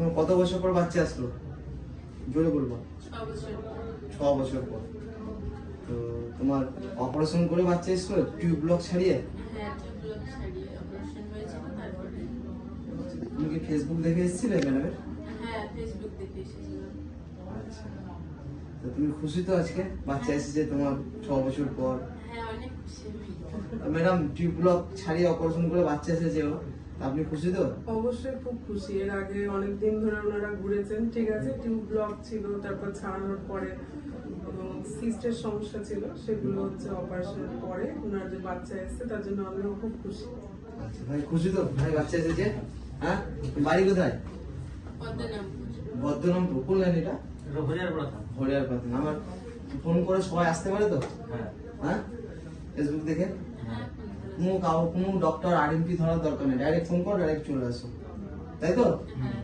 তোমার কত বছর পর বাচ্চা আসলো? জোরে বলবো। 6 বছর। 6 বছর পর। তো তোমার অপারেশন করে বাচ্চা এসলো, টিউব ব্লক ছাড়িয়ে? হ্যাঁ, টিউব ব্লক ছাড়িয়ে অপারেশন হয়েছিল তারপরে। তুমি কি ফেসবুক দেখে এসেছিলে ম্যাডামের? হ্যাঁ, ফেসবুক দেখে এসেছিলাম। আচ্ছা, তো তুমি খুশি তো আজকে বাচ্চা এসেছে তোমার 6 বছর পর? হ্যাঁ, অনেক খুশি আমি। ম্যাডাম টিউব ব্লক ছাড়িয়ে অপারেশন করে বাচ্চা এসেছে ও, তা আপনি খুশি তো? অবশ্যই খুব খুশি। এর আগে অনেকদিন ধরে ওনারা ঘুরেছেন, ঠিক আছে, টিউব ব্লক ছিল, তারপর ছাড়ানোর পরে সিস্টের সমস্যা ছিল, সেগুলো হচ্ছে অপারেশনের পরে ওনার যে বাচ্চা এসেছে তার জন্য আমিও খুব খুশি। আচ্ছা ভাই, খুশি তো ভাই বাচ্চা এসেছে? হ্যাঁ, বাড়ি কোথায়? পদ্মনাভপুর। বর্ধমানপুর। কোন লাইন এটা? হরিয়ার পাতা। আমার ফোন করে সবাই আসতে পারে তো? হ্যাঁ, ফেসবুক দেখে? হ্যাঁ, কোনো ডক্টর আরএমপি ধরার দরকার নেই, ডাইরেক্ট ফোন করো, ডাইরেক্ট চলে আসো, তাই তো? হ্যাঁ।